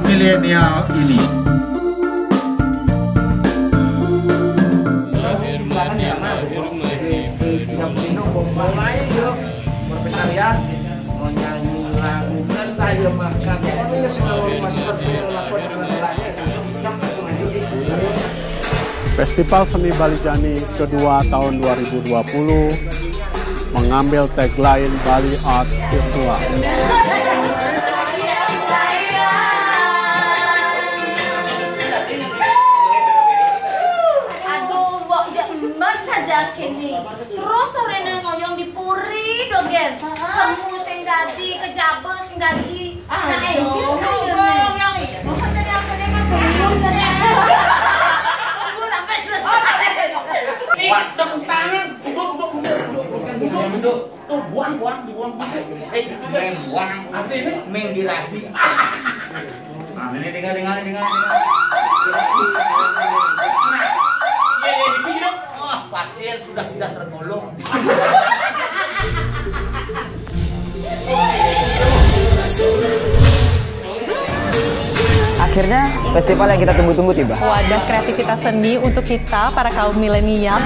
milenial ini. Festival Seni Balijani kedua tahun 2020 mengambil tagline Bali Art Virtual. Aduh, mbok jembar saja kini. Terus sorene ngoyong di puri dogen. Kamu sing dadi kejabe sing dadi. Nah, yang itu kan dari aku dengan tepuk tangan, duduk. Tuh, buang. Buang. Artinya, main dirati. Nah, ini tinggal. Dikit. Oh, pasien sudah tidak tergolong. Akhirnya festival yang kita tunggu-tunggu tiba. Wadah kreativitas seni untuk kita para kaum milenial.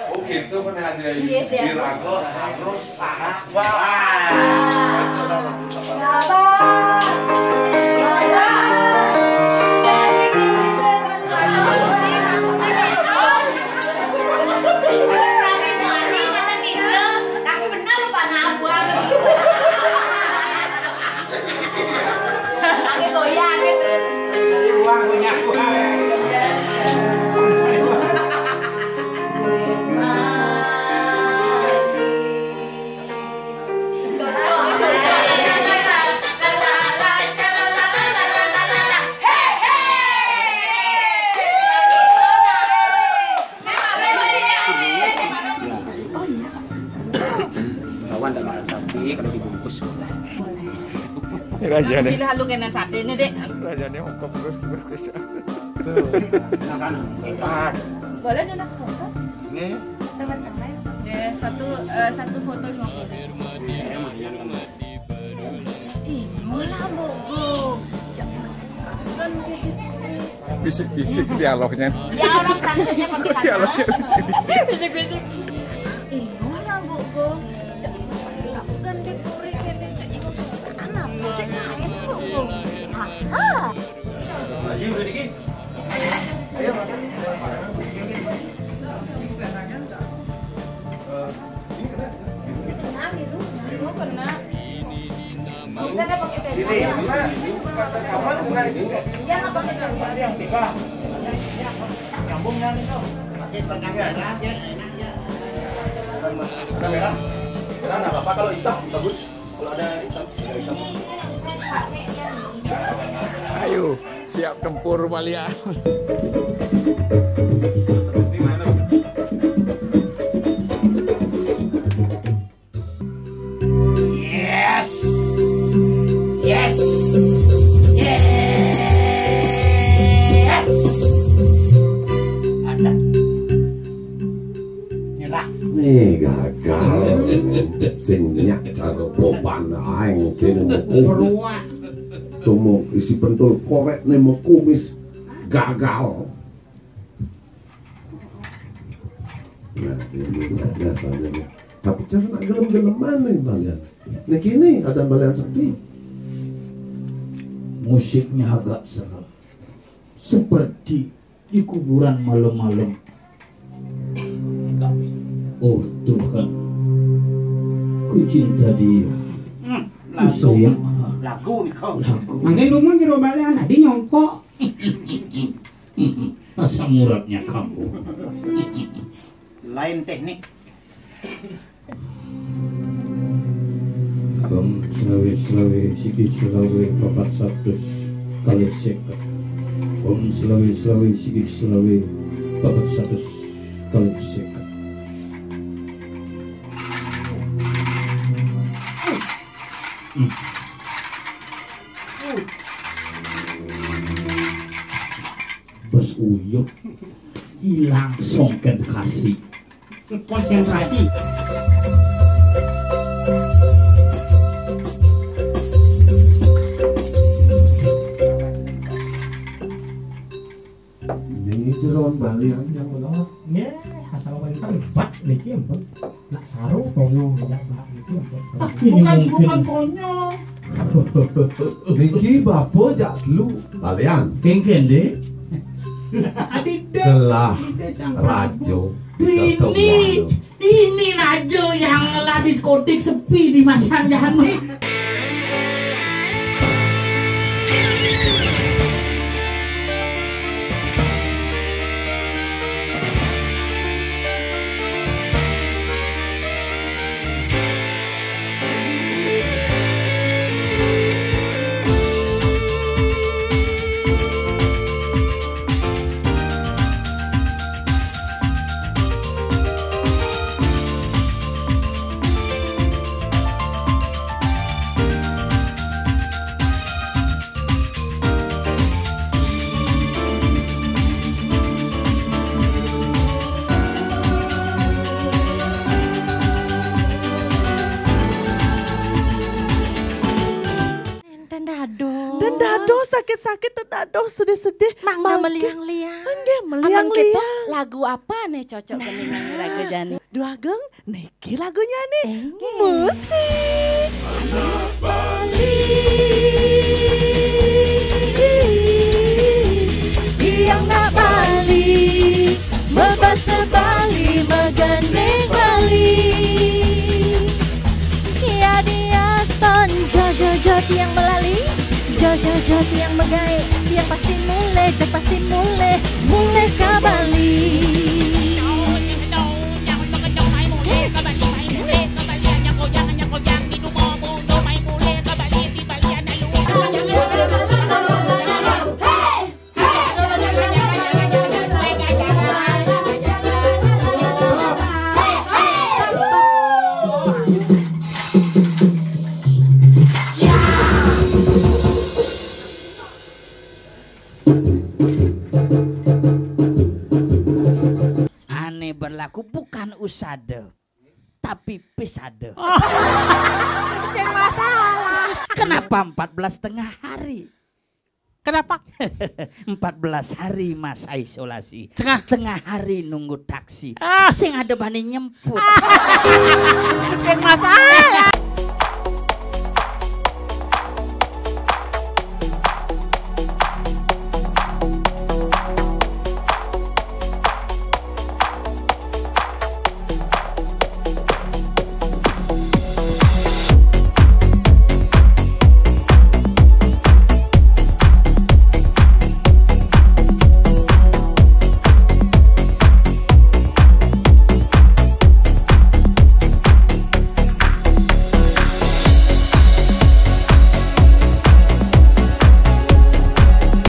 Oh gitu pernah ada Dirago harus sahabat. Kawan tak makan sapi kalau dibungkus. Raja nih. Sila halu kena sate ini dek. Raja nih ongkop terus berkesa. Boleh ada nasi kotak? Ini. Teman-teman. Ya, satu foto 50. Ih, mula bogo. Jangan sekatan Bisik-bisik dialognya. Ya orang sanggupnya pakai kata. Dialognya bisik-bisik. Bisik-bisik. Ih, mula bogo. Jangan sekatan dikuri kene ikut sana. Dek main bogo. Ha. Lagi udah dikit. Ayo makan. Karena nggak apa-apa kalau hitam bagus. Kalau ada hitam. Ayo, siap tempur Balian. Gagal singnya cara popan aing kene mau tumo isi pentul korek nih mau kumis gagal. Nah ini biasanya tapi cara nak gelem-geleman nih Balian nih kini ada Balian sakti Musiknya agak seram, seperti di kuburan malam-malam. Oh Tuhan, ku cinta dia. Lagu nih kau. Mangke ngomong jero Balian di nyongkok. Asam uratnya kamu. lain teknik. Om selawi selawi papat 100 kali seket. Om selawi selawi papat 100 kali seket. Bos Uyuk hilang songken kasih Konsentrasi. Ini jeroan balian yang menolak. Ya, asal mereka lebat lagi empet. Nak sarung konyol ya Pak itu empet. bukan konyol. Niki bapo jak dulu balian. kengken deh Gelah Rajo. Ini Rajo yang lah diskotik sepi di Masanggahan nih. Sakit-sakit dado sedih-sedih mangga meliang-liang. Enggak Aman meliang-liang. kita lagu apa nih cocok gini nyanyi lagu Jani? Dua geng niki lagunya nih. Musik. Bali. Yang nak Bali, membahasa Bali, megandeng Bali. Ya dia ston jojo yang melali. Jojo yang megai, yang pasti mulai, pasti mulai ke Bali. Berlaku bukan usade tapi pisade. Sing masalah. Kenapa 14 tengah hari? Kenapa? 14 hari masa isolasi. Setengah hari nunggu taksi. Sing ada bani nyemput. Sing masalah.